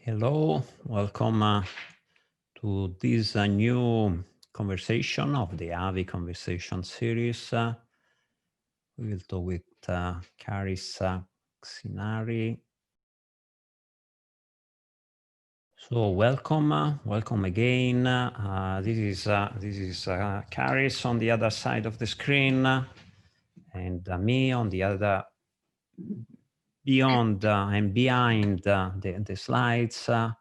Hello, welcome to this new conversation of the EAVI Conversation series. We will talk with Charis Xinari. So welcome again. This is Charis on the other side of the screen, and me on the other, beyond and behind the slides that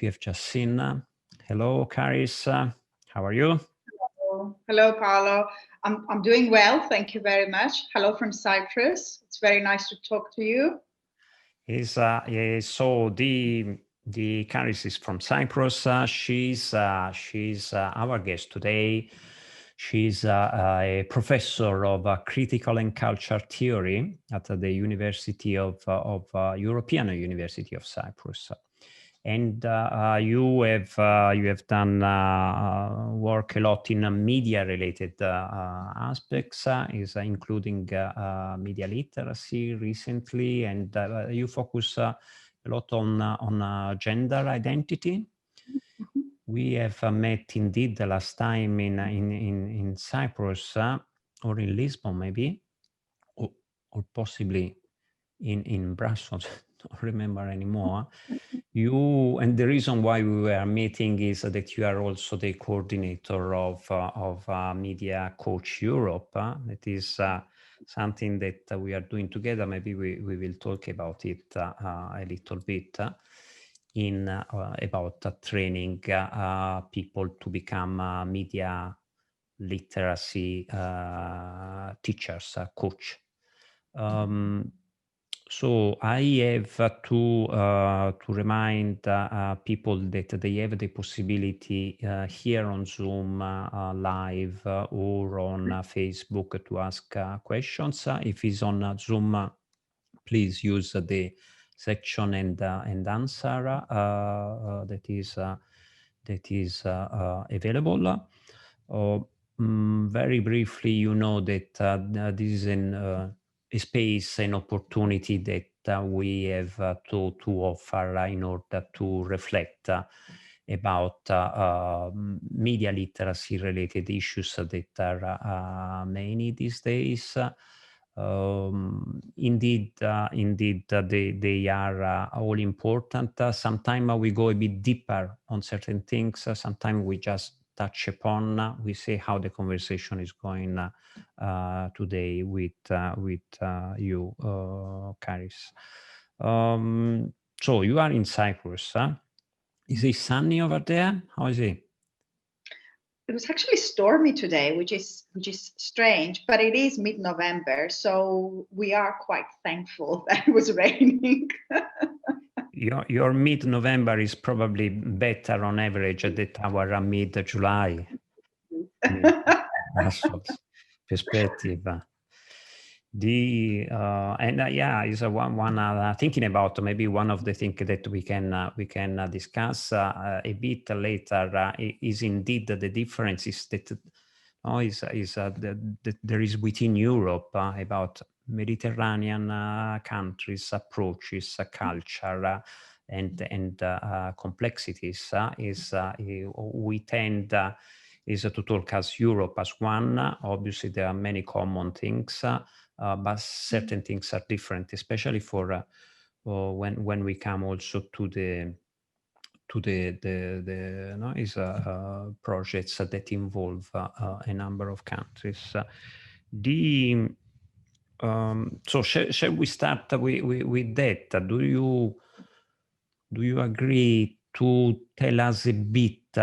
we have just seen. Hello, Charis. How are you? Hello, Paolo. I'm doing well. Thank you very much. Hello from Cyprus. It's very nice to talk to you. So the Charis is from Cyprus. She's our guest today. She's a professor of critical and culture theory at the University of European University of Cyprus. And you have done work a lot in media-related aspects, including media literacy recently, and you focus a lot on gender identity. We have met indeed the last time in Cyprus or in Lisbon, maybe, or possibly in Brussels. Don't remember anymore. And the reason why we were meeting is that you are also the coordinator of Media Coach Europe. That is something that we are doing together. Maybe we will talk about it a little bit about training people to become media literacy teachers, coach. So I have to remind people that they have the possibility here on Zoom live or on Facebook to ask questions. If it's on Zoom, please use the section and answer that is available. Very briefly, you know that this is a space, an opportunity that we have to offer in order to reflect about media literacy related issues that are many these days. Indeed, they are all important. Sometimes we go a bit deeper on certain things. Sometimes we just touch upon. We see how the conversation is going today with you, Charis. So you are in Cyprus. Is it sunny over there? How is it? It was actually stormy today, which is strange, but it is mid-November, so we are quite thankful that it was raining. Your mid-November is probably better on average than our mid-July. Perspective. Is one thinking about maybe one of the things that we can discuss a bit later is indeed the differences that there is within Europe about Mediterranean countries, approaches, culture, and complexities. We tend is to talk as Europe as one. Obviously, there are many common things, but certain things are different, especially for when we come also to the projects that involve a number of countries. So shall we start with that? Do you agree to tell us a bit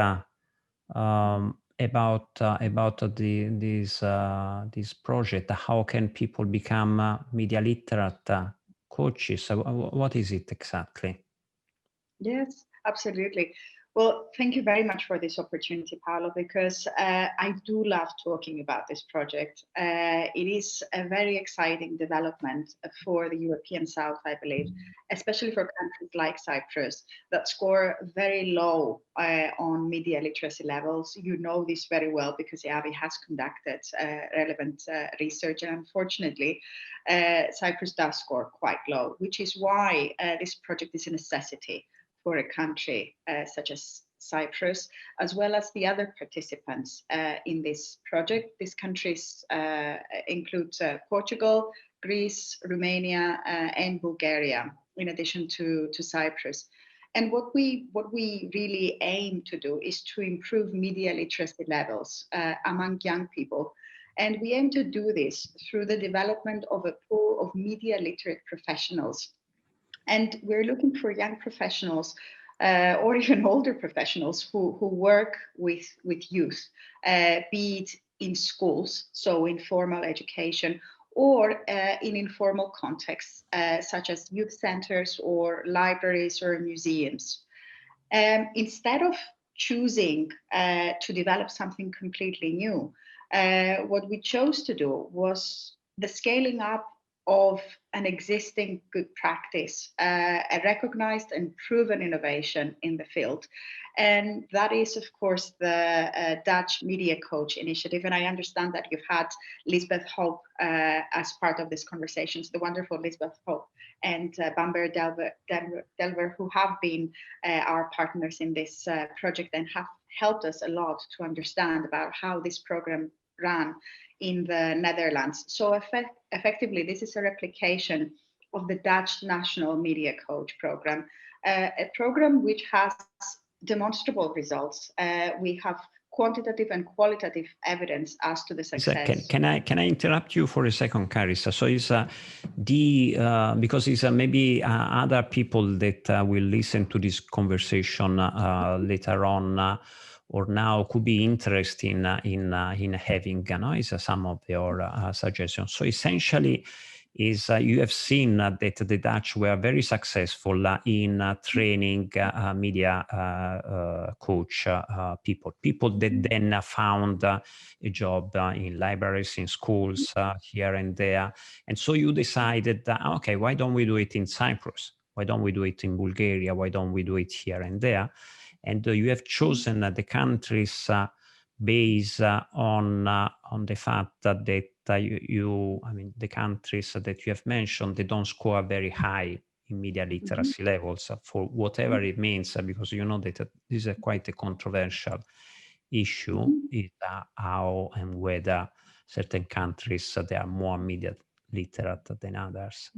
about this project? How can people become media literate coaches? What is it exactly? Yes, absolutely. Well, thank you very much for this opportunity, Paolo, because I do love talking about this project. It is a very exciting development for the European South, I believe, especially for countries like Cyprus that score very low on media literacy levels. You know this very well because EAVI has conducted relevant research, and unfortunately, Cyprus does score quite low, which is why this project is a necessity for a country such as Cyprus, as well as the other participants in this project. These countries include Portugal, Greece, Romania, and Bulgaria, in addition to Cyprus. And what we really aim to do is to improve media literacy levels among young people. And we aim to do this through the development of a pool of media literate professionals. And we're looking for young professionals or even older professionals who work with youth, be it in schools, so in formal education, or in informal contexts, such as youth centers or libraries or museums. Instead of choosing to develop something completely new, what we chose to do was the scaling up of an existing good practice, a recognized and proven innovation in the field. And that is, of course, the Dutch Media Coach initiative. And I understand that you've had Lisbeth Hope as part of this conversation, the wonderful Lisbeth Hope and Bamber Delver, who have been our partners in this project and have helped us a lot to understand about how this program ran in the Netherlands. So effectively, this is a replication of the Dutch National Media Coach program, a program which has demonstrable results. We have quantitative and qualitative evidence as to the success. Can I interrupt you for a second, Charis? So is because it's maybe other people that will listen to this conversation later on or now could be interested in having some of your suggestions. So essentially, you have seen that the Dutch were very successful in training media coach people that then found a job in libraries, in schools, here and there. And so you decided, okay, why don't we do it in Cyprus? Why don't we do it in Bulgaria? Why don't we do it here and there? And you have chosen the countries based on the fact that the countries that you have mentioned, they don't score very high in media literacy levels for whatever it means, because you know that this is quite a controversial issue, is how and whether certain countries they are more media literate than others.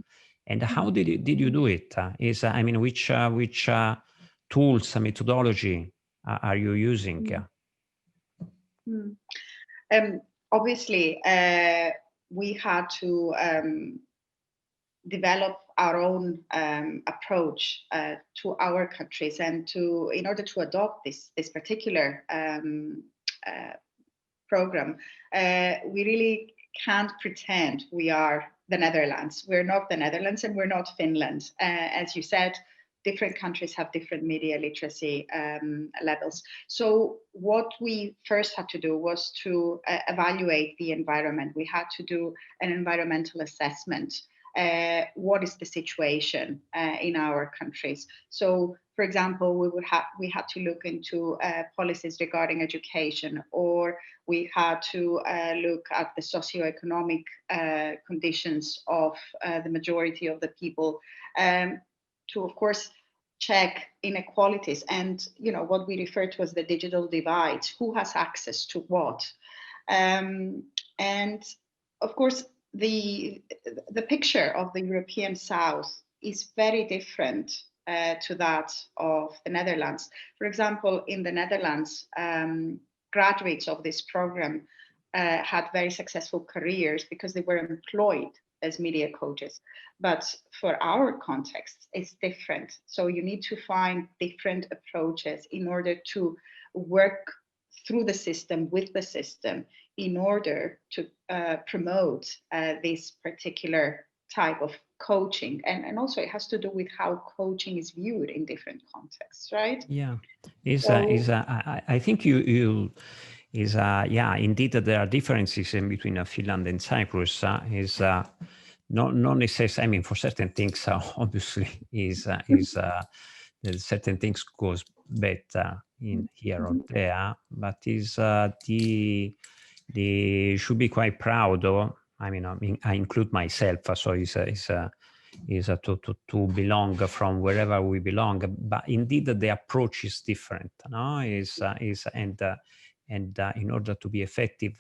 And how did you do it? Which tools, methodology are you using? Obviously, we had to develop our own approach to our countries, and in order to adopt this particular program, we really can't pretend we are the Netherlands. We're not the Netherlands, and we're not Finland. As you said, different countries have different media literacy levels. So what we first had to do was to evaluate the environment. We had to do an environmental assessment. What is the situation in our countries? So, for example, we had to look into policies regarding education, or we had to look at the socioeconomic conditions of the majority of the people, to, of course, check inequalities and what we refer to as the digital divide. Who has access to what? And of course, the picture of the European South is very different to that of the Netherlands. For example, in the Netherlands, graduates of this program had very successful careers because they were employed as media coaches. But for our context, it's different. So you need to find different approaches in order to work through the system, with the system, in order to promote this particular type of coaching. And also it has to do with how coaching is viewed in different contexts, right? Yeah, I think indeed there are differences in between Finland and Cyprus. Not necessarily. For certain things, obviously, certain things goes better in here or there, but they should be quite proud of. I include myself. So to belong from wherever we belong. But indeed, the approach is different. No, in order to be effective,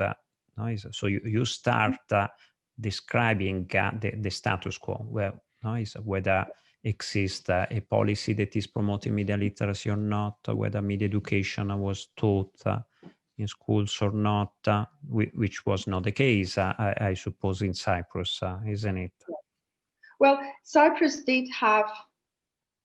no, so you start describing the status quo, whether exists a policy that is promoting media literacy or not, whether media education was taught in schools or not, which was not the case, I suppose, in Cyprus, isn't it? Well, Cyprus did have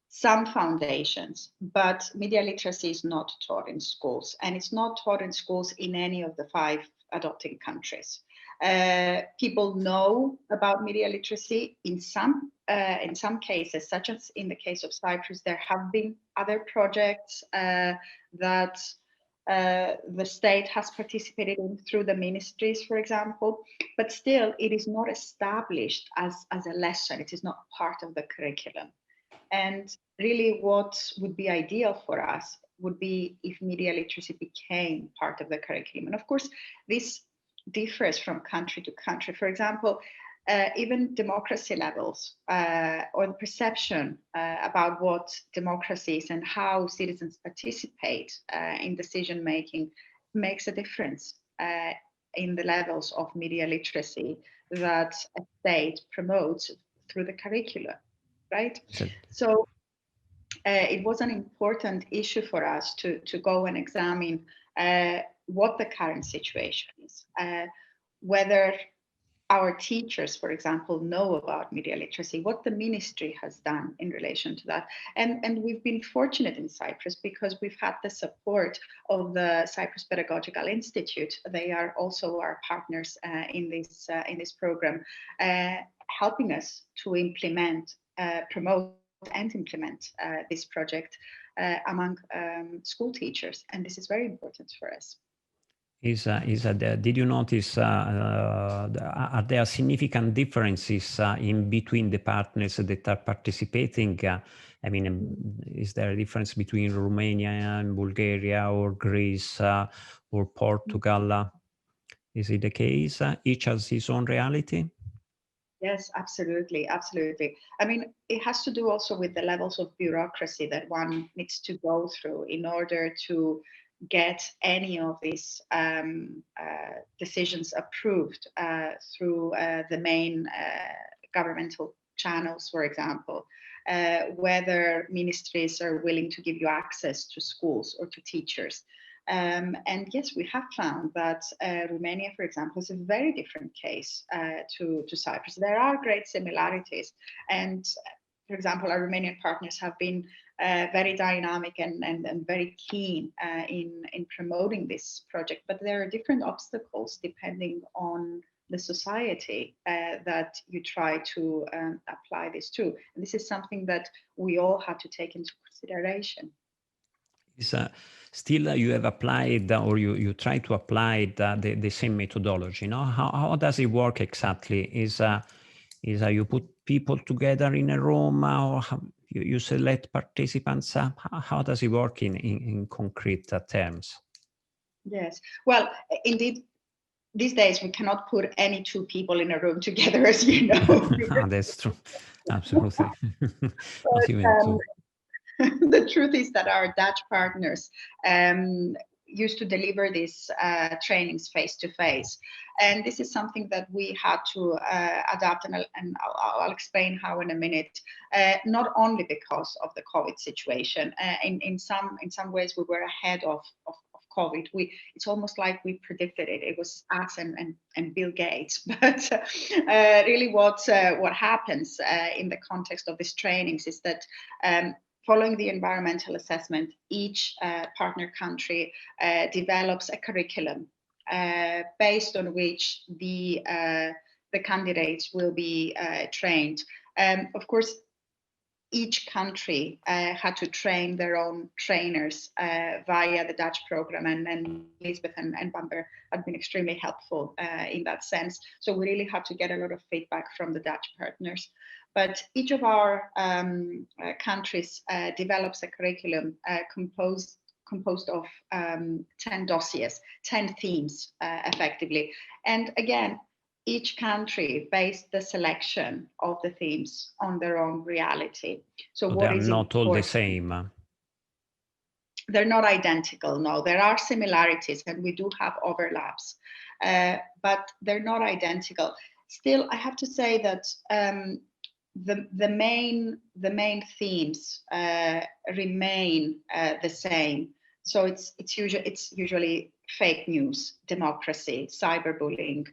some foundations, but media literacy is not taught in schools, and it's not taught in schools in any of the 5 adopting countries. People know about media literacy in some cases, such as in the case of Cyprus. There have been other projects that the state has participated in through the ministries, for example, but still it is not established as a lesson. It is not part of the curriculum. And really what would be ideal for us would be if media literacy became part of the curriculum. And of course, this differs from country to country. For example, even democracy levels or the perception about what democracy is and how citizens participate in decision making makes a difference in the levels of media literacy that a state promotes through the curricula, right? So it was an important issue for us to go and examine what the current situation is, whether our teachers, for example, know about media literacy, what the ministry has done in relation to that. And we've been fortunate in Cyprus because we've had the support of the Cyprus Pedagogical Institute. They are also our partners in this program, helping us to implement, promote and implement this project among school teachers. And this is very important for us. Did you notice, are there significant differences in between the partners that are participating? I mean, is there a difference between Romania and Bulgaria or Greece or Portugal? Is it the case? Each has his own reality? Yes, absolutely, absolutely. I mean, it has to do also with the levels of bureaucracy that one needs to go through in order to get any of these decisions approved through the main governmental channels, for example, whether ministries are willing to give you access to schools or to teachers. And yes, we have found that Romania, for example, is a very different case to Cyprus. There are great similarities. And for example, our Romanian partners have been very dynamic and very keen in promoting this project. But there are different obstacles depending on the society that you try to apply this to. And this is something that we all have to take into consideration. Still, you have applied or you try to apply the same methodology. No? How does it work exactly? Is you put people together in a room or you select participants? How does it work in concrete terms? Yes, well, indeed, these days we cannot put any 2 people in a room together, as you know. That's true, absolutely. Not even 2. The truth is that our Dutch partners used to deliver these trainings face to face. And this is something that we had to adapt, and I'll explain how in a minute, not only because of the COVID situation. In some ways we were ahead of COVID. It's almost like we predicted it. It was us and Bill Gates. But really what happens in the context of these trainings is that following the environmental assessment, each partner country develops a curriculum based on which the candidates will be trained. Of course, each country had to train their own trainers via the Dutch program, and Elizabeth and Bamber had been extremely helpful in that sense. So we really had to get a lot of feedback from the Dutch partners. But each of our countries develops a curriculum composed of 10 dossiers, 10 themes, effectively. And again, each country based the selection of the themes on their own reality. So they what are is not all the important? same. They're not identical, no. There are similarities and we do have overlaps, but they're not identical. Still, I have to say that the main themes remain the same. So it's usually fake news, democracy, cyberbullying,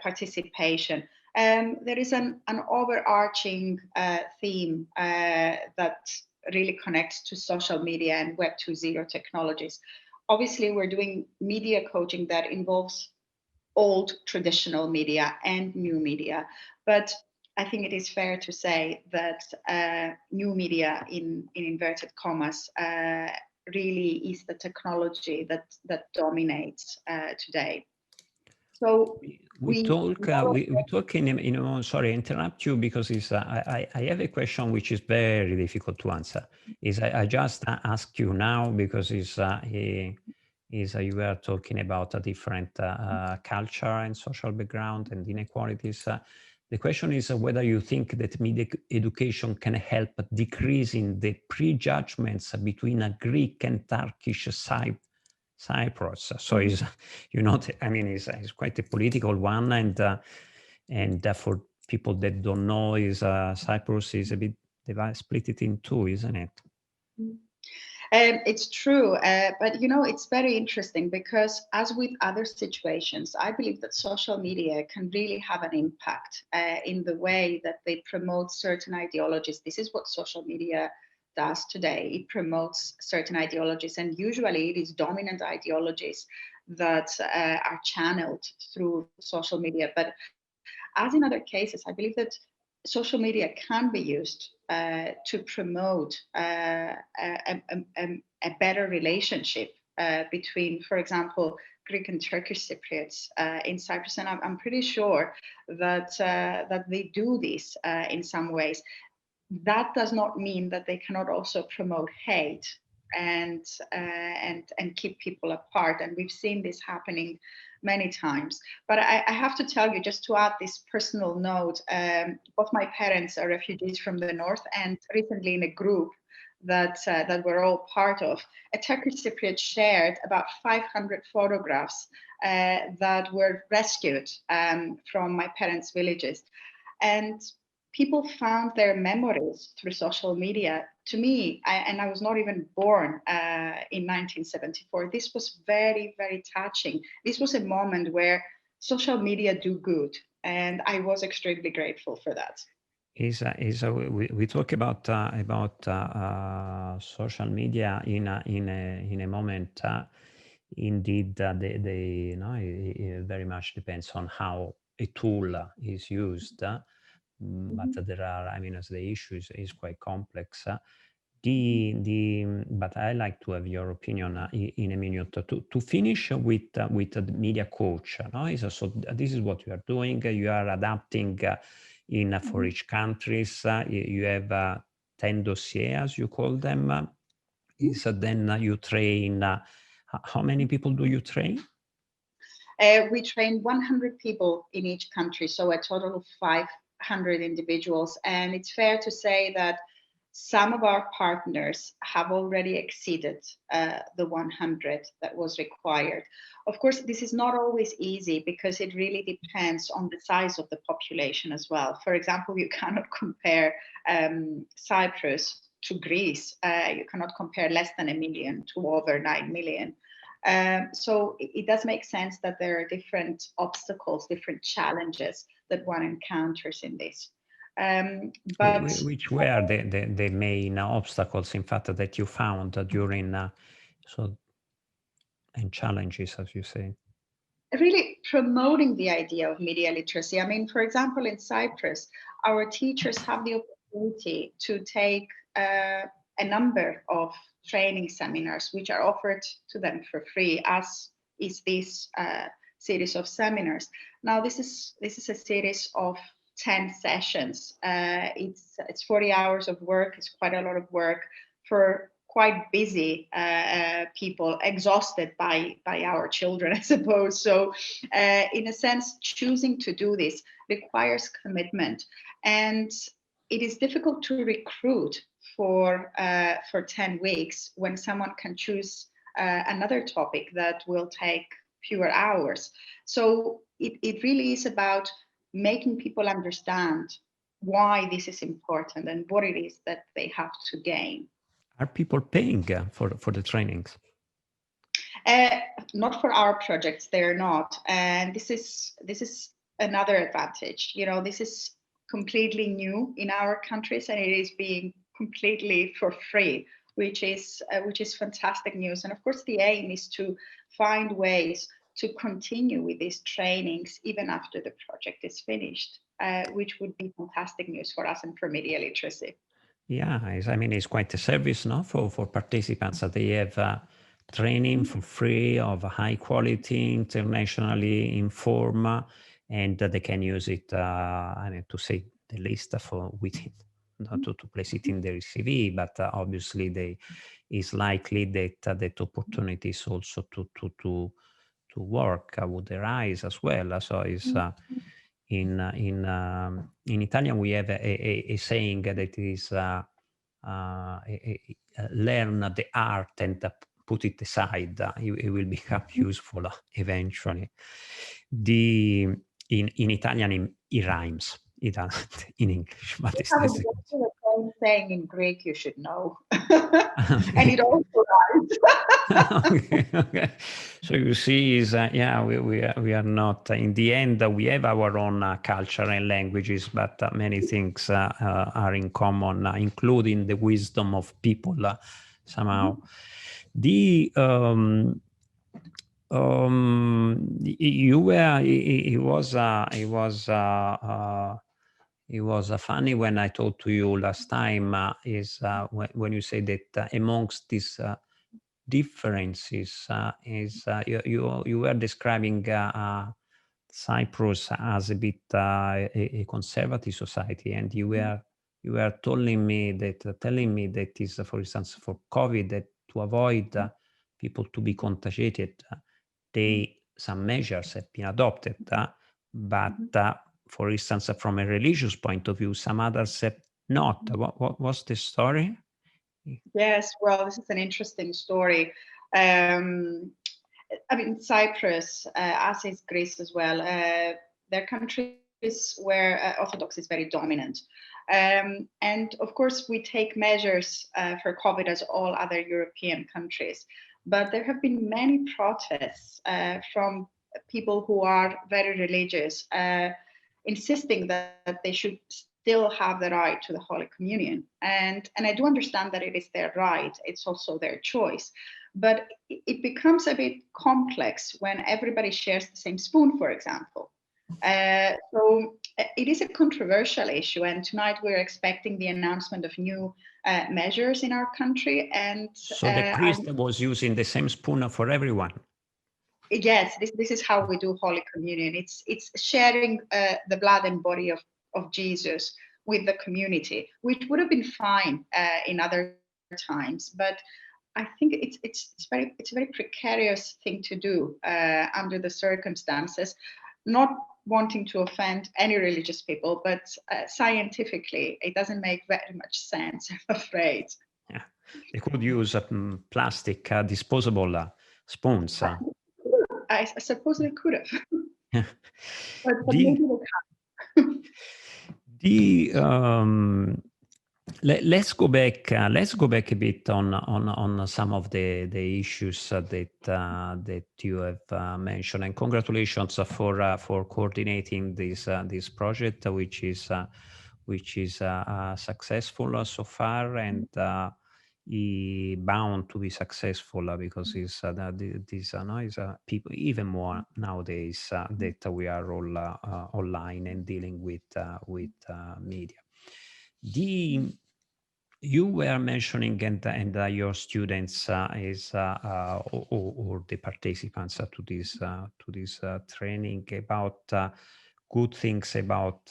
participation. There is an overarching theme that really connects to social media and Web 2.0 technologies. Obviously, we're doing media coaching that involves old traditional media and new media, but I think it is fair to say that new media, in inverted commas, really is the technology that dominates today. So we talk in a moment. Sorry, I interrupt you because I have a question which is very difficult to answer. I just ask you now because you were talking about a different culture and social background and inequalities. The question is whether you think that media education can help decreasing the prejudgments between a Greek and Turkish Cyprus. So is it's quite a political one, and for people that don't know, Cyprus is a bit split it in two, isn't it? It's true, but it's very interesting because as with other situations, I believe that social media can really have an impact in the way that they promote certain ideologies. This is what social media does today. It promotes certain ideologies, and usually it is dominant ideologies that are channeled through social media. But as in other cases, I believe that social media can be used to promote a better relationship between, for example, Greek and Turkish Cypriots in Cyprus, and I'm pretty sure that they do this in some ways. That does not mean that they cannot also promote hate and keep people apart, and we've seen this happening many times. But I have to tell you, just to add this personal note, both my parents are refugees from the north, and recently in a group that we're all part of, a Turkish Cypriot shared about 500 photographs that were rescued from my parents' villages. And people found their memories through social media. To me, I was not even born in 1974. This was very, very touching. This was a moment where social media do good, and I was extremely grateful for that. We talk about social media in a moment. Indeed, it very much depends on how a tool is used. But there are, as the issue is quite complex. But I like to have your opinion in a minute. To finish with the media coach, so this is what you are doing. You are adapting for each countries. You have 10 dossiers, you call them. Then you train. How many people do you train? We train 100 people in each country, so a total of 500 individuals. And it's fair to say that some of our partners have already exceeded the 100 that was required. Of course, this is not always easy because it really depends on the size of the population as well. For example, you cannot compare Cyprus to Greece. You cannot compare less than 1 million to over 9 million. So it does make sense that there are different obstacles, different challenges that one encounters in this. But which were the main obstacles, in fact, that you found during and challenges, as you say? Really promoting the idea of media literacy. For example, in Cyprus, our teachers have the opportunity to take a number of training seminars, which are offered to them for free, as is this series of seminars. Now, this is a series of 10 sessions. It's 40 hours of work. It's quite a lot of work for quite busy people, exhausted by our children, I suppose. So in a sense, choosing to do this requires commitment, and it is difficult to recruit for 10 weeks when someone can choose another topic that will take fewer hours. So it really is about making people understand why this is important and what it is that they have to gain. Are people paying for the trainings? Not for our projects, they're not. And this is another advantage. You know, this is completely new in our countries, and it is being completely for free, which is fantastic news. And of course, the aim is to find ways to continue with these trainings even after the project is finished, which would be fantastic news for us and for media literacy. Yeah, I mean, it's quite a service, no, for participants that they have training for free of high quality, internationally informed, and they can use it, I mean, to say the least, for within, not to place it in their CV, but obviously it's likely that that opportunities also to work would arise as well. So it's in Italian we have a saying that is learn the art and put it aside. It will become useful eventually. In Italian it rhymes. It doesn't in English, but it's Have exactly the same saying in Greek, you should know. And it also rhymes. Okay. So you see, yeah, we are not in the end. We have our own culture and languages, but many things are in common, including the wisdom of people somehow. You were. It was funny when I told to you last time. When you say that amongst these differences you were describing Cyprus as a bit a conservative society, and you were telling me that is, for instance, for COVID, that to avoid people to be contagiated, some measures have been adopted, but for instance, from a religious point of view, some others have not. What was the story? Yes, well, this is an interesting story. I mean, Cyprus, as is Greece as well, they're countries where Orthodox is very dominant. And of course, we take measures for COVID as all other European countries. But there have been many protests from people who are very religious, insisting that they should still have the right to the Holy Communion. And I do understand that it is their right. It's also their choice. But it becomes a bit complex when everybody shares the same spoon, for example. So it is a controversial issue. And tonight we're expecting the announcement of new measures in our country. And so the priest was using the same spoon for everyone. Yes, this is how we do Holy Communion. It's sharing the blood and body of Jesus with the community, which would have been fine in other times, but I think it's a very precarious thing to do under the circumstances. Not wanting to offend any religious people, but scientifically, it doesn't make very much sense, I'm afraid. Yeah, they could use plastic disposable spoons. I suppose they could have, Yeah. but maybe they can't. Let's go back. Let's go back a bit on some of the issues that you have mentioned, and congratulations for coordinating this project, which is successful so far, and bound to be successful because these people even more nowadays that we are all online and dealing with media. You were mentioning, and your students or the participants to this training about good things about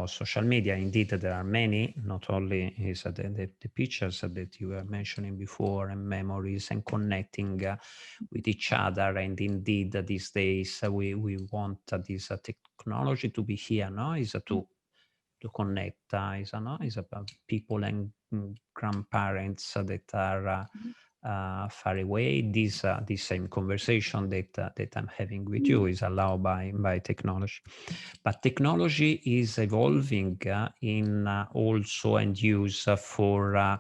social media. Indeed, there are many. Not only is the pictures that you were mentioning before, and memories, and connecting with each other. And indeed, these days we want this technology to be here. No, is to connect. Is about people and grandparents that are far away. This same conversation that I'm having with you is allowed by technology, but technology is evolving in also and use for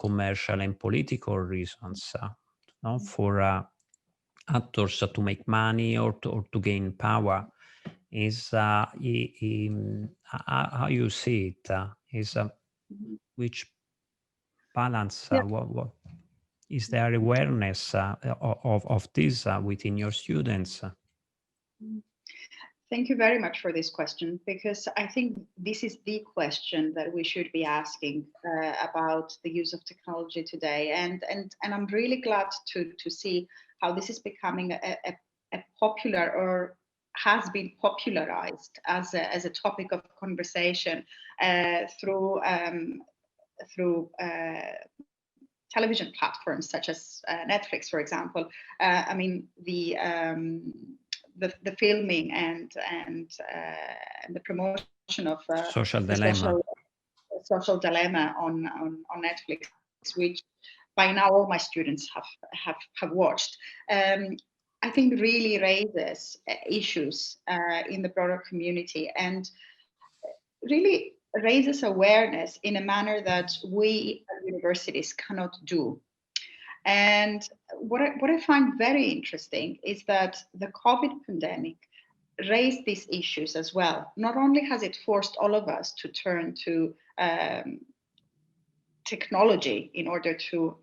commercial and political reasons, for actors to make money or to gain power. Is how you see it? Is which balance? Yeah. What is there awareness of this within your students? Thank you very much for this question, because I think this is the question that we should be asking about the use of technology today. And I'm really glad to see how this is becoming a popular, or has been popularized as a topic of conversation through television platforms such as Netflix, for example. I mean, the filming and the promotion of Social Dilemma. Social Dilemma on Netflix, which by now all my students have watched. I think really raises issues in the broader community, and really raises awareness in a manner that we at universities cannot do. And what I find very interesting is that the COVID pandemic raised these issues as well. Not only has it forced all of us to turn to technology in order to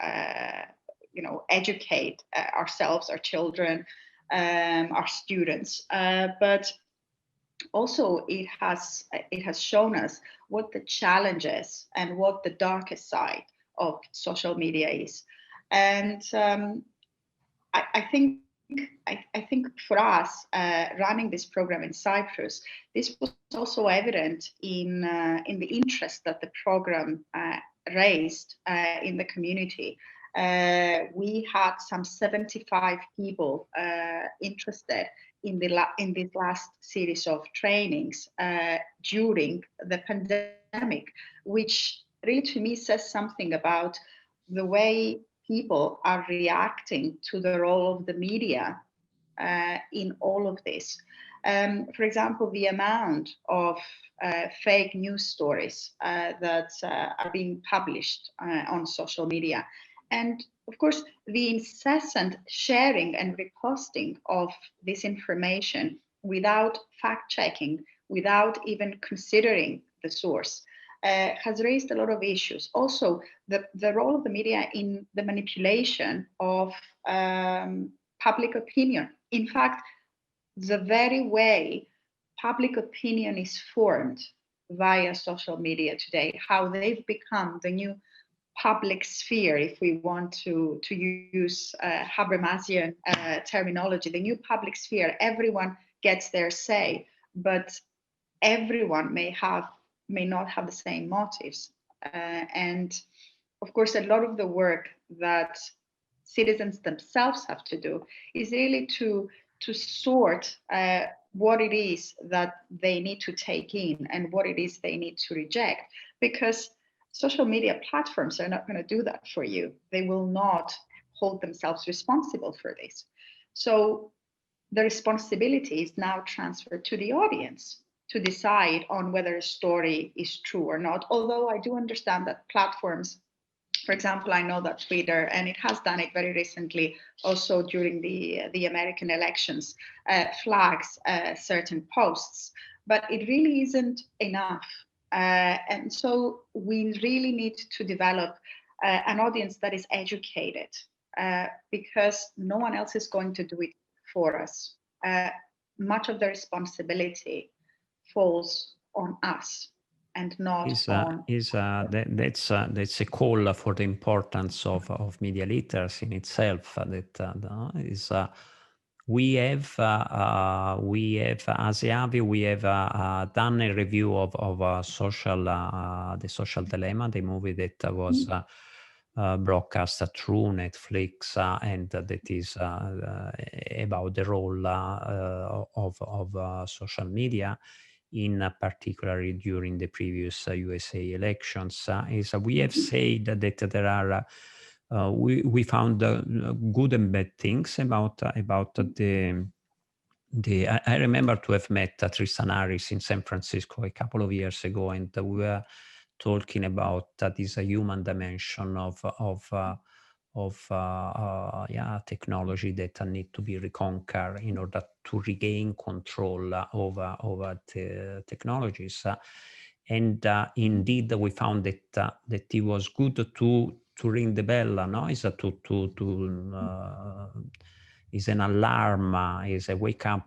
educate ourselves, our children, our students, but also it has shown us what the challenges and what the darkest side of social media is. And I think for us running this program in Cyprus, this was also evident in the interest that the program raised in the community. We had some 75 people interested in this last series of trainings during the pandemic, which really to me says something about the way people are reacting to the role of the media in all of this. For example, the amount of fake news stories that are being published on social media. And of course, the incessant sharing and reposting of this information without fact-checking, without even considering the source, has raised a lot of issues. Also, the role of the media in the manipulation of public opinion. In fact, the very way public opinion is formed via social media today, how they've become the new public sphere, if we want to use Habermasian terminology, the new public sphere. Everyone gets their say, but everyone may not have the same motives. And of course, a lot of the work that citizens themselves have to do is really to sort what it is that they need to take in and what it is they need to reject, because social media platforms are not going to do that for you. They will not hold themselves responsible for this. So the responsibility is now transferred to the audience to decide on whether a story is true or not. Although I do understand that platforms, for example, I know that Twitter, and it has done it very recently, also during the American elections, flags certain posts, but it really isn't enough. And so we really need to develop an audience that is educated, because no one else is going to do it for us. Much of the responsibility falls on us and not on. That's a call for the importance of media literacy in itself. That is we have as EAVI, we have done a review of the Social Dilemma, the movie that was broadcast through Netflix, and that is about the role of social media, in particular during the previous USA elections. Is we have said that there are we found good and bad things about the. I remember to have met Charis Xinari in San Francisco a couple of years ago, and we were talking about this human dimension of technology that need to be reconquered in order to regain control over the technologies. And indeed, we found that that it was good to ring the bell, no? Is is an alarm, is a wake up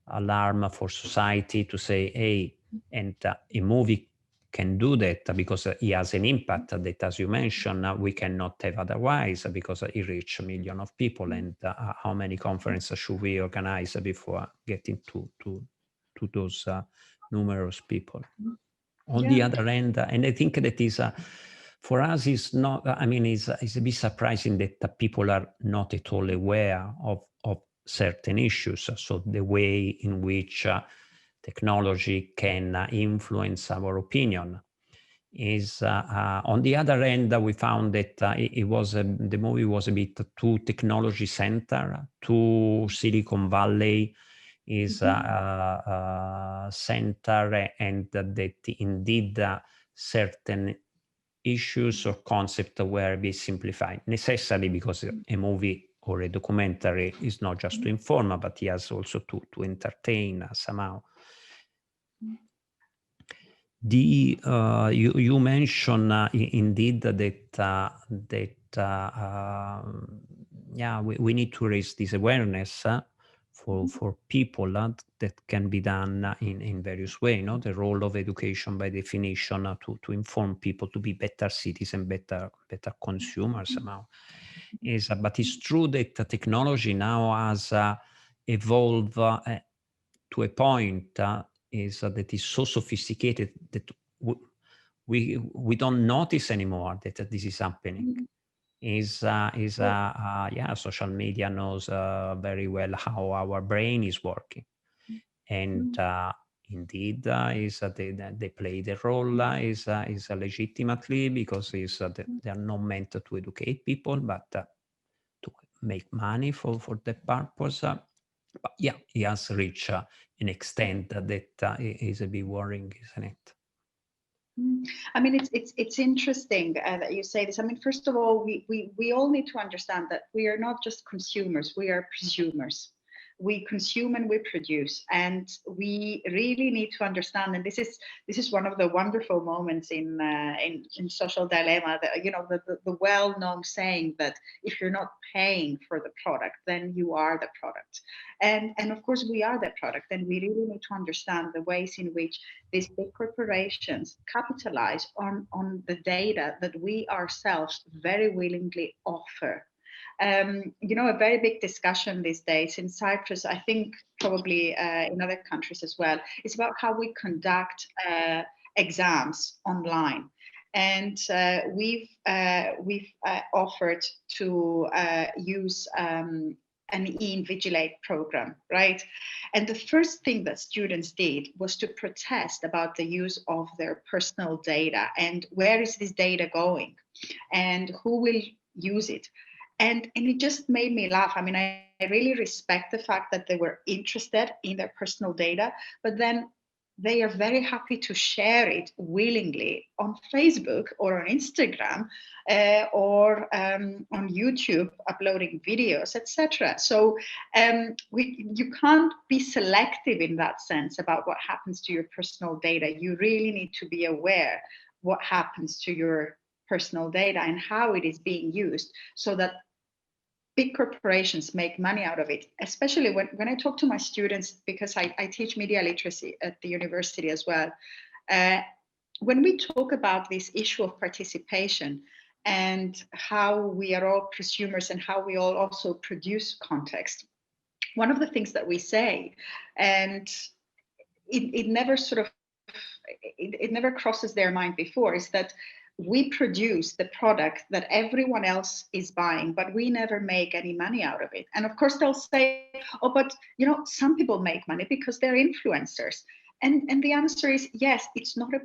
alarm for society to say, hey, and a movie can do that because it has an impact that, as you mentioned, we cannot have otherwise, because it reaches millions of people. And how many conferences should we organize before getting to those numerous people? On the other hand, and I think that is for us is not. I mean, it's a bit surprising that people are not at all aware of certain issues. So the way in which technology can influence our opinion is. On the other hand, we found that it was the movie was a bit too technology centered, too Silicon Valley is center, and that indeed certain issues or concepts were a bit simplified, necessarily because a movie or a documentary is not just to inform, but it has also to entertain somehow. You mentioned indeed that we need to raise this awareness for people that can be done in various ways. No, the role of education by definition to inform people to be better citizens, better consumers somehow. But it's true that technology now has evolved to a point that is so sophisticated that we don't notice anymore that this is happening. Social media knows very well how our brain is working, and indeed they play the role is legitimately, because they are not meant to educate people, but to make money for that purpose. But yeah, it has reached an extent that is a bit worrying, isn't it? I mean, it's interesting that you say this. I mean, first of all, we all need to understand that we are not just consumers; we are prosumers. We consume and we produce, and we really need to understand. And this is one of the wonderful moments in Social Dilemma. That, you know, the well-known saying that if you're not paying for the product, then you are the product. And of course, we are the product, and we really need to understand the ways in which these big corporations capitalize on the data that we ourselves very willingly offer. You know, a very big discussion these days in Cyprus, I think probably in other countries as well, is about how we conduct exams online. And we've offered to use an e-invigilate program, right? And the first thing that students did was to protest about the use of their personal data, and where is this data going, and who will use it. And it just made me laugh. I mean, I really respect the fact that they were interested in their personal data, but then they are very happy to share it willingly on Facebook or on Instagram or on YouTube, uploading videos, etc. So you can't be selective in that sense about what happens to your personal data. You really need to be aware what happens to your personal data and how it is being used, so that big corporations make money out of it. Especially when I talk to my students, because I teach media literacy at the university as well. When we talk about this issue of participation, and how we are all prosumers and how we all also produce context. One of the things that we say, and it never sort of, it never crosses their mind before, is that we produce the product that everyone else is buying, but we never make any money out of it. And of course they'll say, oh, but you know, some people make money because they're influencers. And the answer is yes, it's not a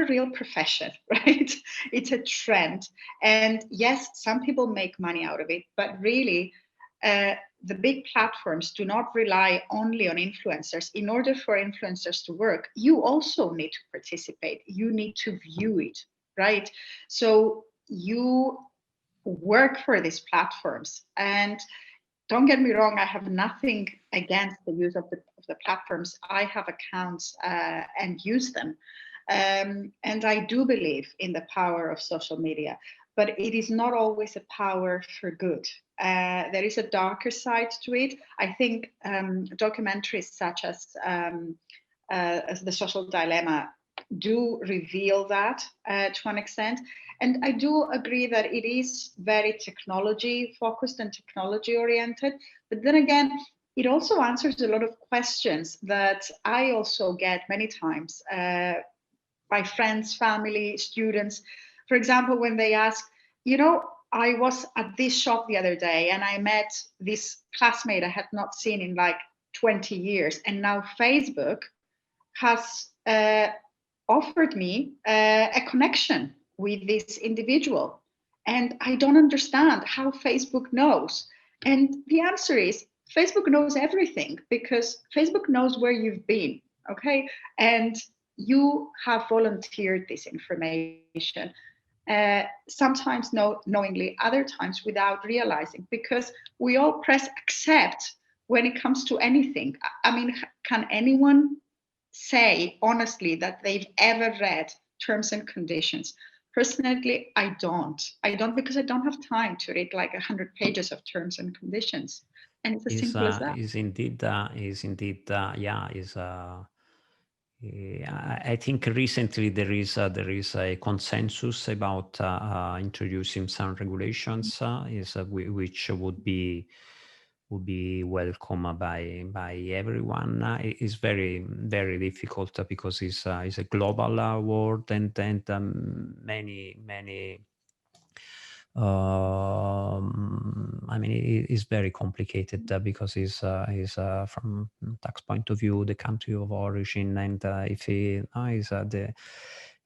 real profession, right? It's a trend. And yes, some people make money out of it, but really the big platforms do not rely only on influencers. In order for influencers to work, you also need to participate. You need to view it, right? So you work for these platforms. And don't get me wrong, I have nothing against the use of the platforms. I have accounts and use them. And I do believe in the power of social media, but it is not always a power for good. There is a darker side to it. I think documentaries such as The Social Dilemma do reveal that to an extent. And I do agree that it is very technology focused and technology oriented. But then again, it also answers a lot of questions that I also get many times by friends, family, students. For example, when they ask, you know, I was at this shop the other day and I met this classmate I had not seen in like 20 years. And now Facebook has offered me a connection with this individual. And I don't understand how Facebook knows. And the answer is Facebook knows everything, because Facebook knows where you've been, okay? And you have volunteered this information. Sometimes knowingly, other times without realizing, because we all press accept when it comes to anything. I mean, can anyone say honestly that they've ever read terms and conditions? Personally, I don't because I don't have time to read like 100 pages of terms and conditions. And it's as simple as that. I think recently there is a consensus about introducing some regulations which would be welcome by everyone. It is very, very difficult because it's a global world, and many. I mean, it is very complicated because it's from tax point of view, the country of origin, and if it is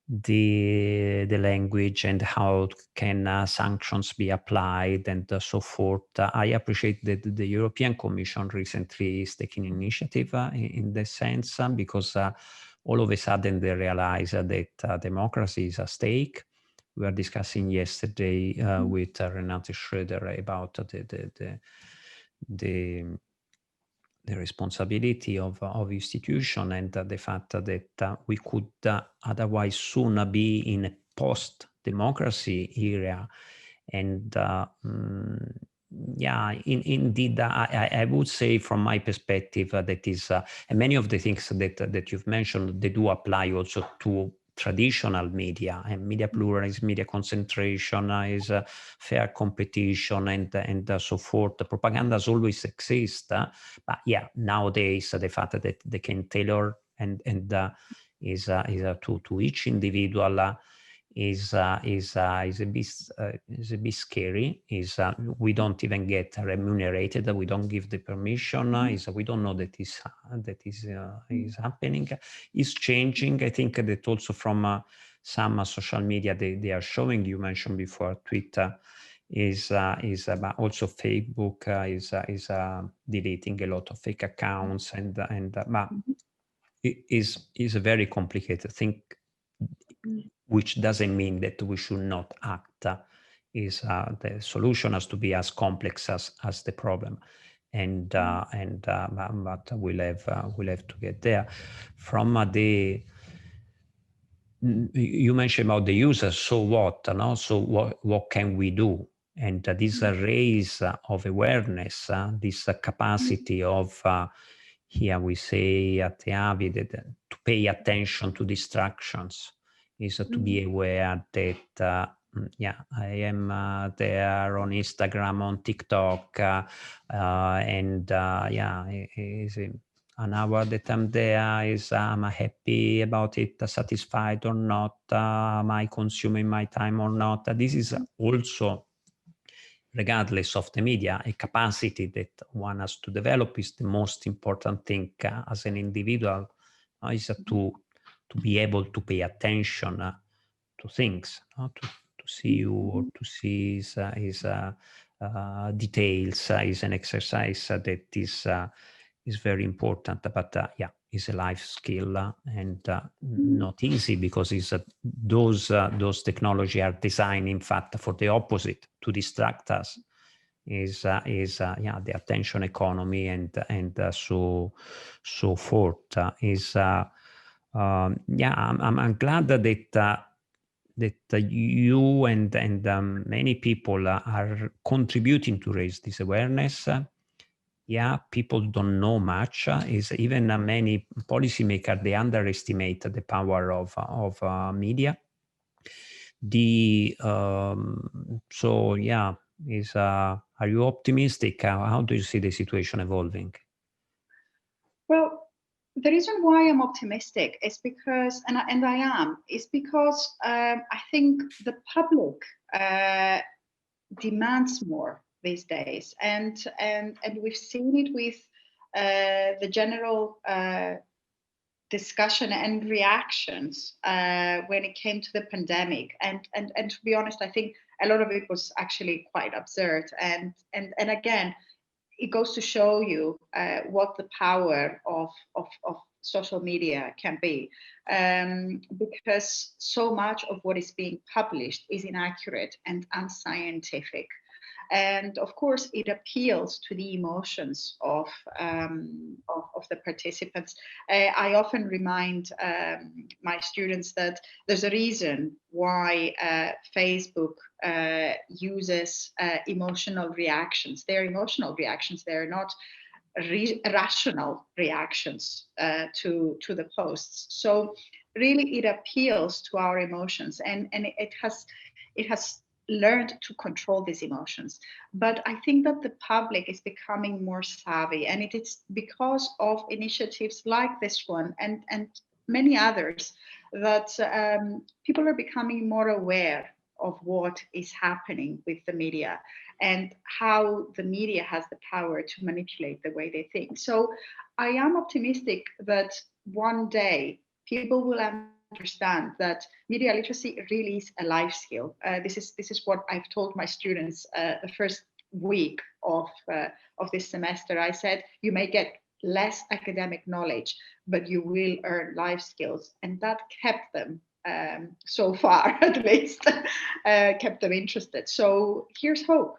the language and how can sanctions be applied and so forth. I appreciate that the European Commission recently is taking initiative in this sense because all of a sudden they realize that democracy is at stake. We were discussing yesterday with Renate Schröder about the responsibility of institution and the fact that we could otherwise soon be in a post-democracy era. And yeah, indeed, I would say from my perspective that is, and many of the things that you've mentioned, they do apply also to traditional media, and media pluralism, media concentration is fair competition and so forth. The propaganda has always existed, but yeah, nowadays the fact that they can tailor and is to each individual is a bit scary. We don't even get remunerated. We don't give the permission. We don't know that is happening. It's changing. I think that also from some social media they are showing. You mentioned before Twitter is but also Facebook is deleting a lot of fake accounts and but it is a very complicated thing. Which doesn't mean that we should not act. The solution has to be as complex as the problem, but we'll have to get there. From you mentioned about the users. So what? No? So what can we do? And this raise of awareness, this capacity of here we say at EAVI that to pay attention to distractions is to be aware that I am there on Instagram, on TikTok, and is an hour that I'm there is am I happy about it, satisfied or not? Am I consuming my time or not? This is also, regardless of the media, a capacity that one has to develop is the most important thing as an individual, is to be able to pay attention to things, to see or to see details is an exercise that is very important, but is a life skill and not easy, because those technology are designed, in fact, for the opposite, to distract us. Is the attention economy and so forth. I'm glad that you and many people are contributing to raise this awareness. People don't know much. Is even many policymakers, they underestimate the power of media. Are you optimistic? How do you see the situation evolving? Well, the reason why I'm optimistic is because, and I am, is because I think the public demands more these days, and we've seen it with the general discussion and reactions when it came to the pandemic, and to be honest, I think a lot of it was actually quite absurd, and again, it goes to show you what the power of social media can be, because so much of what is being published is inaccurate and unscientific. And of course, it appeals to the emotions of the participants. I often remind my students that there's a reason why Facebook uses emotional reactions. They're emotional reactions. They're not rational reactions to the posts. So really, it appeals to our emotions, and it has learned to control these emotions. But I think that the public is becoming more savvy, and it is because of initiatives like this one and many others that people are becoming more aware of what is happening with the media and how the media has the power to manipulate the way they think. So I am optimistic that one day people will understand that media literacy really is a life skill. This is what I've told my students the first week of this semester. I said, you may get less academic knowledge, but you will earn life skills, and that kept them so far, at least, kept them interested. So here's hope.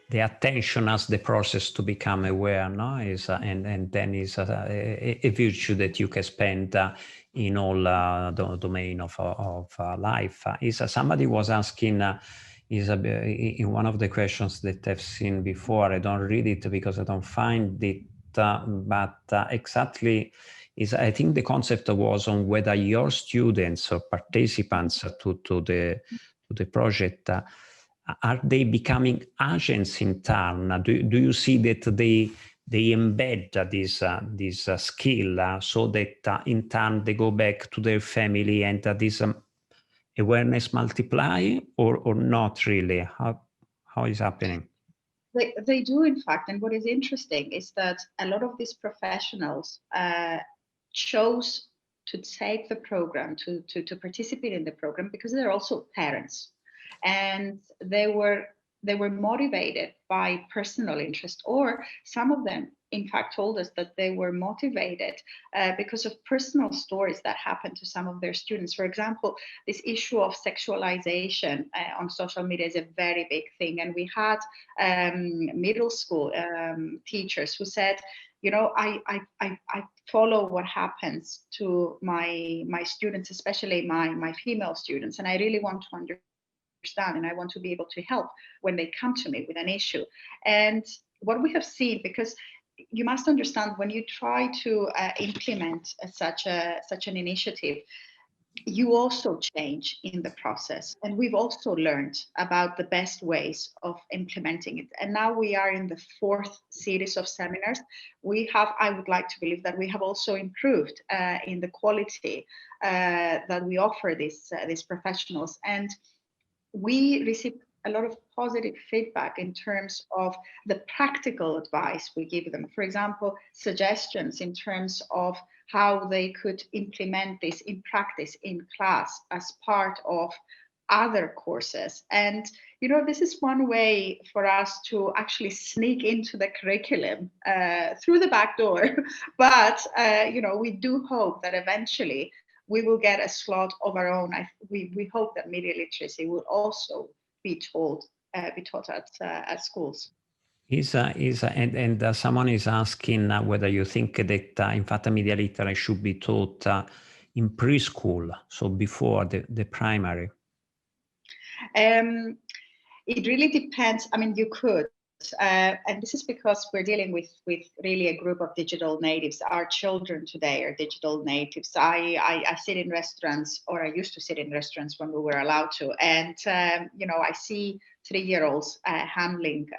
The attention as the process to become aware, no? And then is a virtue that you can spend in all the domain of life. Somebody was asking, in one of the questions that I've seen before, I don't read it because I don't find it, but exactly I think the concept was on whether your students or participants to the project, are they becoming agents in turn? Do you see that they embed this skill so that in turn they go back to their family and this awareness multiply, or not really? How is happening? They do, in fact. And what is interesting is that a lot of these professionals chose to take the program, to participate in the program, because they're also parents, and they were motivated by personal interest, or some of them in fact told us that they were motivated because of personal stories that happened to some of their students. For example, this issue of sexualization on social media is a very big thing, and we had middle school teachers who said, you know, I follow what happens to my students, especially my female students, and I really want to understand, and I want to be able to help when they come to me with an issue. And what we have seen, because you must understand, when you try to implement such an initiative, you also change in the process. And we've also learned about the best ways of implementing it. And now we are in the 4th series of seminars. I would like to believe that we have also improved in the quality that we offer these professionals. And we receive a lot of positive feedback in terms of the practical advice we give them. For example, suggestions in terms of how they could implement this in practice in class as part of other courses. And, this is one way for us to actually sneak into the curriculum through the back door. But, we do hope that eventually we will get a slot of our own. We hope that media literacy will also be taught at schools. Someone is asking whether you think that, in fact, media literacy should be taught in preschool, so before the primary. It really depends. I mean, you could. And this is because we're dealing with really a group of digital natives. Our children today are digital natives. I sit in restaurants, or I used to sit in restaurants when we were allowed to, and I see 3-year-olds handling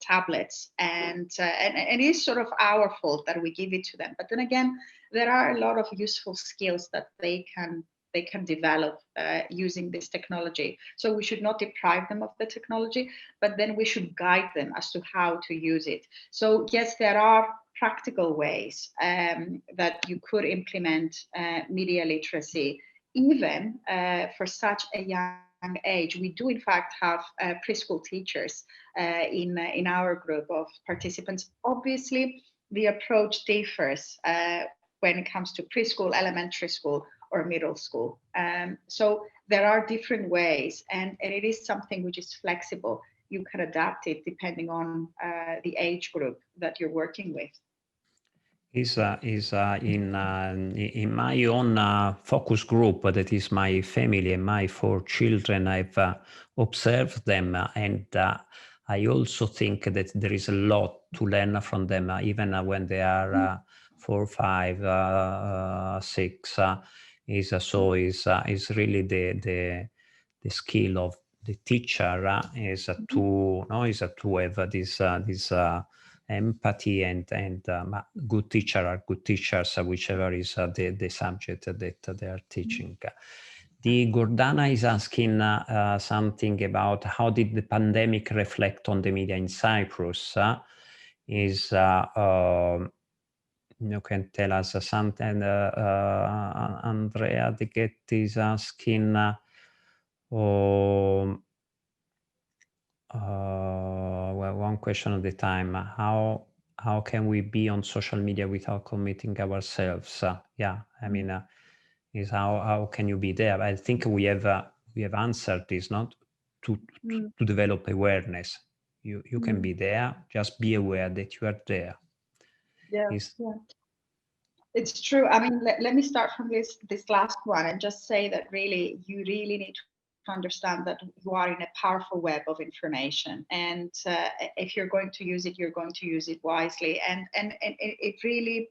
tablets, and it is sort of our fault that we give it to them. But then again, there are a lot of useful skills that they can develop using this technology. So we should not deprive them of the technology, but then we should guide them as to how to use it. So yes, there are practical ways that you could implement media literacy, even for such a young age. We do in fact have preschool teachers in our group of participants. Obviously, the approach differs when it comes to preschool, elementary school, or middle school. So there are different ways, and it is something which is flexible. You can adapt it depending on the age group that you're working with. In my own focus group, that is my family and my 4 children, I've observed them, and I also think that there is a lot to learn from them, even when they are 4, 5, 6. Is really the skill of the teacher is to have this empathy, and good teachers are good teachers, whichever is the subject that they are teaching. The Gordana is asking something about how did the pandemic reflect on the media in Cyprus. You can tell us something. Andrea De Ghetti is asking, well, one question at a time. How can we be on social media without committing ourselves? I mean, is how can you be there? I think we have answered this, not to develop awareness. You can be there. Just be aware that you are there. Yeah. It's true. I mean, let me start from this last one and just say that you really need to understand that you are in a powerful web of information, and if you're going to use it, you're going to use it wisely, and it really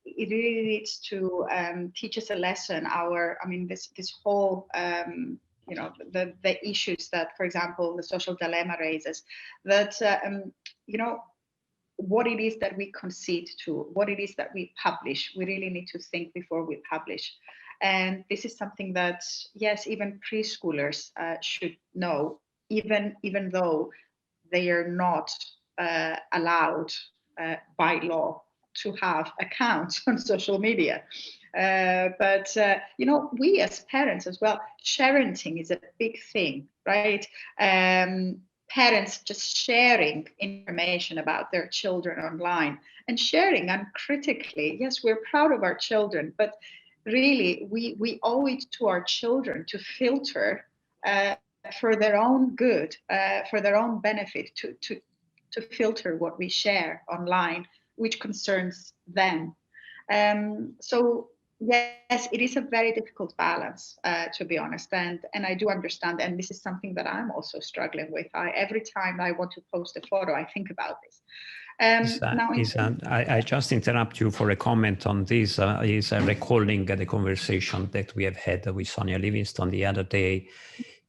needs to teach us a lesson. This whole the issues that, for example, the social dilemma raises, that what it is that we concede to, what it is that we publish. We really need to think before we publish. And this is something that, yes, even preschoolers should know, even though they are not allowed by law to have accounts on social media. But we as parents as well, sharenting is a big thing, right? Parents just sharing information about their children online and sharing uncritically. Yes, we're proud of our children, but really we owe it to our children to filter for their own good, for their own benefit, to filter what we share online, which concerns them. So yes, it is a very difficult balance, to be honest, and I do understand, and this is something that I'm also struggling with. Every time I want to post a photo, I think about this. I just interrupt you for a comment on this. Is recalling the conversation that we have had with Sonia Livingston the other day,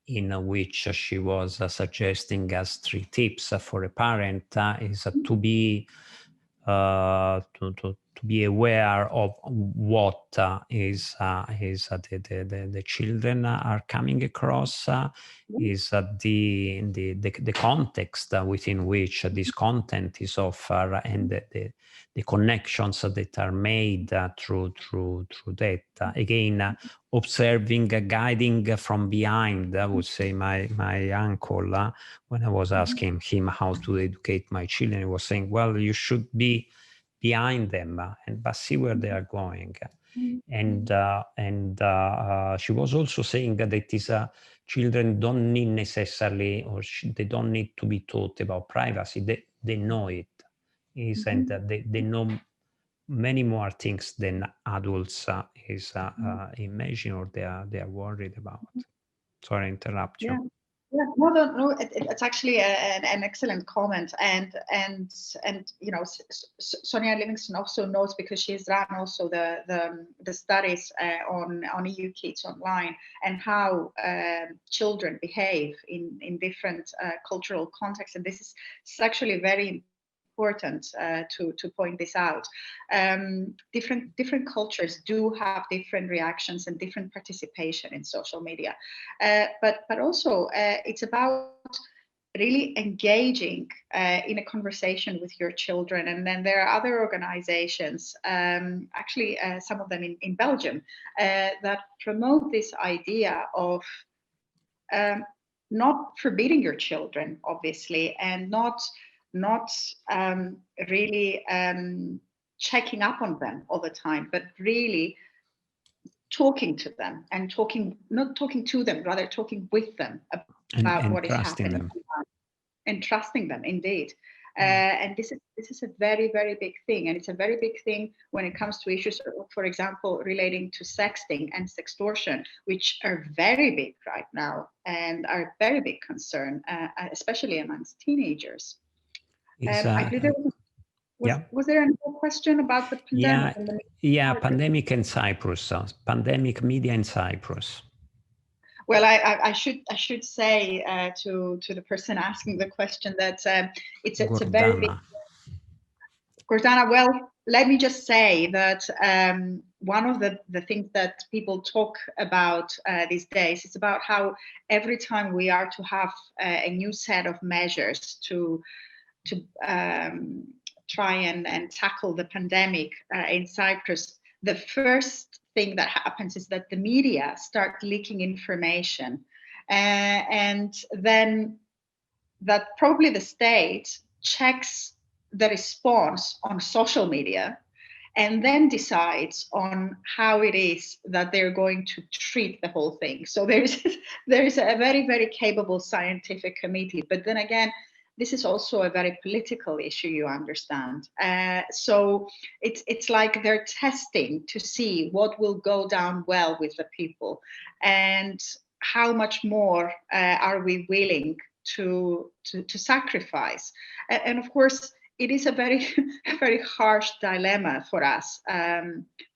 in which she was suggesting us 3 tips for a parent is to be to be aware of what the children are coming across, is the context within which this content is offered, and the connections that are made through that. Again, observing, guiding from behind. I would say my uncle, when I was asking him how to educate my children, he was saying, well, you should be behind them but see where they are going. And she was also saying that children don't need necessarily, or they don't need to be taught about privacy. They know it. And they know many more things than adults imagine, or they are worried about. Sorry, I interrupt you. Yeah, no, it's actually an excellent comment, and you know, Sonia Livingston also knows, because she's run also the studies on EU Kids Online, and how children behave in different cultural contexts, and this is actually very important to point this out. Different cultures do have different reactions and different participation in social media, but also it's about really engaging in a conversation with your children. And then there are other organizations, actually some of them in Belgium, that promote this idea of not forbidding your children, obviously, and not really checking up on them all the time, but really talking to them, and not talking to them, rather talking with them about what is happening, and trusting them, indeed. And this is a very, very big thing, and it's a very big thing when it comes to issues, for example, relating to sexting and sextortion, which are very big right now and are a very big concern, especially amongst teenagers. I believe was there another question about the pandemic? Pandemic in Cyprus, pandemic media in Cyprus. Well, I should say to the person asking the question that it's a very big. Gordana, well, let me just say that one of the things that people talk about these days is about how every time we are to have a new set of measures to try and tackle the pandemic in Cyprus, the first thing that happens is that the media start leaking information, and then that probably the state checks the response on social media, and then decides on how it is that they're going to treat the whole thing. So there is a very, very capable scientific committee, but then again, this is also a very political issue, you understand. So it's like they're testing to see what will go down well with the people, and how much more are we willing to sacrifice. And of course, it is a very, very harsh dilemma for us,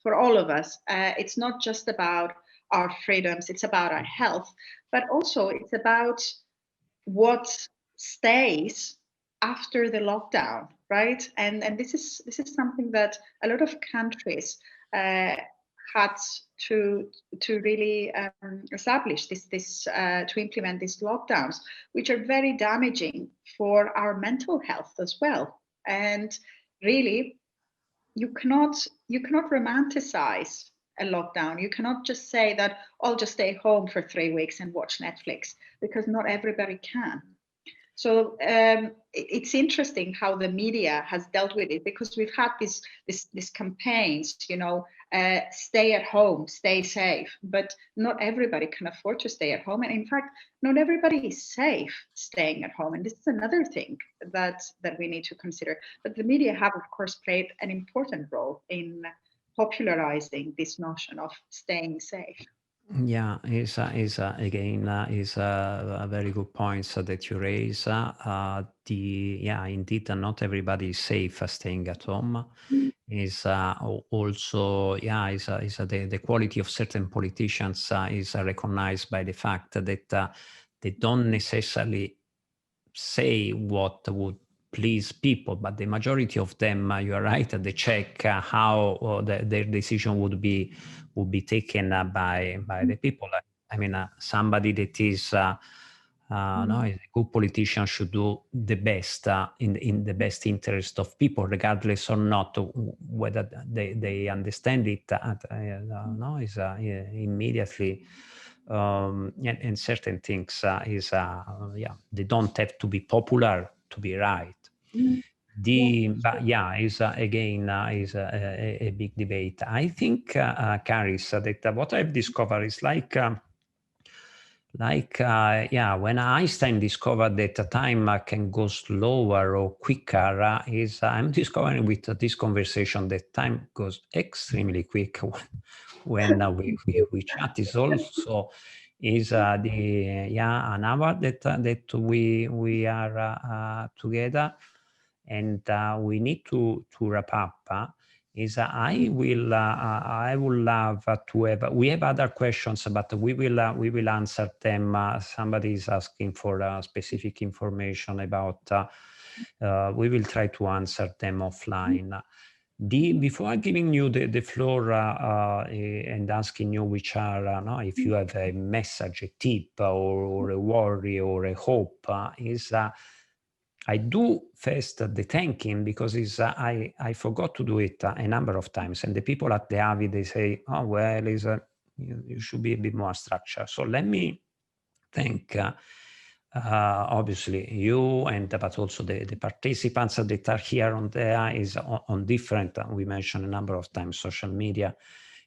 for all of us. It's not just about our freedoms, it's about our health, but also it's about what stays after the lockdown, right? And this is something that a lot of countries had to really establish to implement these lockdowns, which are very damaging for our mental health as well. And really, you cannot romanticize a lockdown. You cannot just say that I'll just stay home for 3 weeks and watch Netflix, because not everybody can. So it's interesting how the media has dealt with it, because we've had these campaigns, you know, stay at home, stay safe, but not everybody can afford to stay at home. And in fact, not everybody is safe staying at home. And this is another thing that we need to consider. But the media have, of course, played an important role in popularizing this notion of staying safe. Yeah, is a very good points that you raise. Indeed, not everybody is safe staying at home. Is also is the quality of certain politicians is recognized by the fact that they don't necessarily say what would please people, but the majority of them, you are right, they check how their decision would be taken by the people. I mean, somebody that is no, is a good politician should do the best in the best interest of people, regardless or not whether they understand it. No, is immediately. And certain things they don't have to be popular to be right. But yeah, is again is a big debate. I think, Charis, that what I've discovered is when Einstein discovered that time can go slower or quicker, I'm discovering with this conversation that time goes extremely quick when we chat. Is also is an hour that we are together, and we need to wrap up. I would love to have. We have other questions, but we will answer them. Somebody is asking for specific information about. We will try to answer them offline. Before giving you the floor and asking you which are no, if you have a message, a tip, or a worry or a hope, I do first the thanking, because I forgot to do it a number of times, and the people at the EAVI, they say, oh well, you should be a bit more structured. So let me thank obviously you, and but also the participants that are here on there is on different. We mentioned a number of times social media.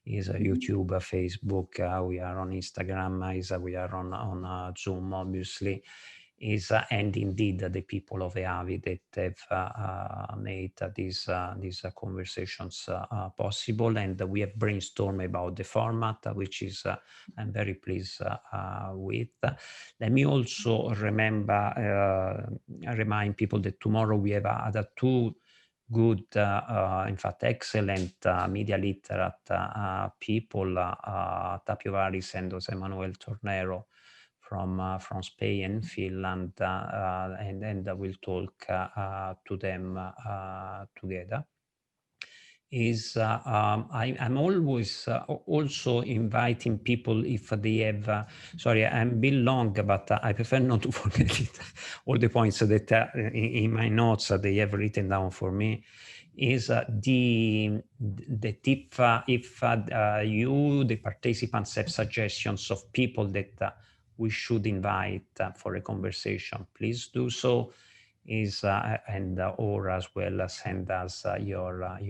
Is YouTube, Facebook. We are on Instagram. We are on Zoom, obviously. And indeed the people of EAVI that have made these conversations possible, and we have brainstormed about the format, which is I'm very pleased with. Let me also remind people that tomorrow we have other two good, in fact, excellent media literate people, Tapio Varis and Jose Manuel Tornero from Spain and Finland, and we'll talk to them together. I'm always also inviting people if they have. Sorry, I'm a bit long, but I prefer not to forget it. All the points that in my notes they have written down for me is the tip. If you, the participants, have suggestions of people that we should invite for a conversation, please do so. Or as well send us your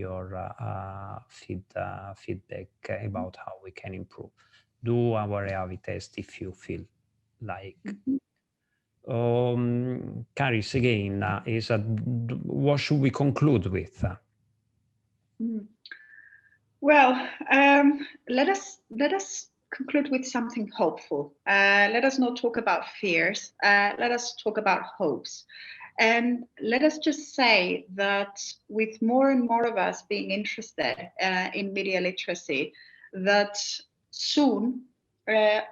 feedback about how we can improve. Do our EAVI test if you feel like. Charis, again, what should we conclude with? Well, let us conclude with something hopeful. Let us not talk about fears. Let us talk about hopes. And let us just say that with more and more of us being interested in media literacy, that soon,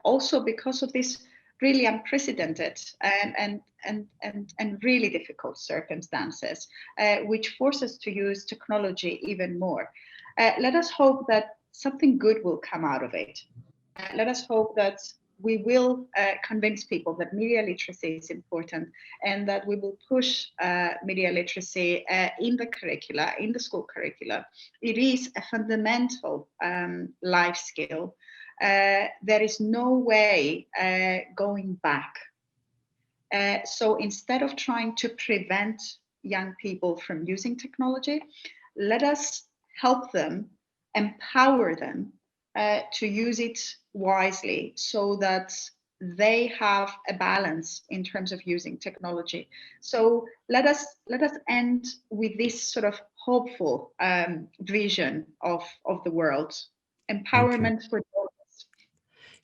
also because of this really unprecedented and really difficult circumstances, which force us to use technology even more, let us hope that something good will come out of it. Let us hope that we will convince people that media literacy is important, and that we will push media literacy in the curricula, in the school curricula. It is a fundamental life skill. There is no way going back. So instead of trying to prevent young people from using technology, let us help them, empower them to use it wisely, so that they have a balance in terms of using technology. So let us end with this sort of hopeful vision of the world. Empowerment for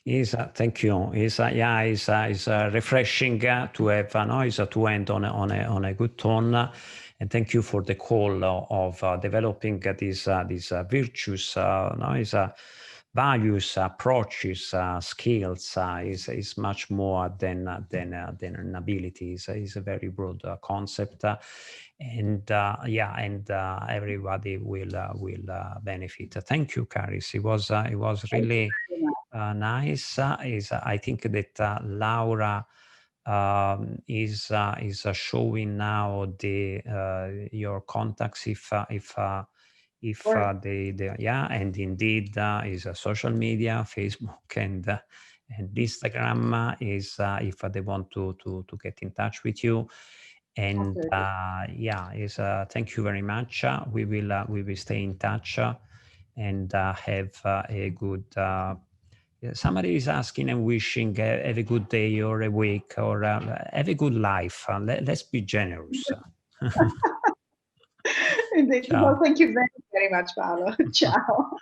Thank you. Is refreshing to have to end on a good tone, and thank you for the call of developing these virtues, values, approaches, skills. Is much more than an ability. Is a very broad concept, and everybody will benefit. Thank you, Charis. It was really. Nice. I think that Laura is showing now the your contacts if and indeed is social media, Facebook and Instagram is if they want to get in touch with you. And thank you very much. We will stay in touch and have a good. Somebody is asking and wishing have a good day or a week or have a good life. Let's be generous. Indeed. Ciao. Well, thank you very, very much, Paolo. Ciao.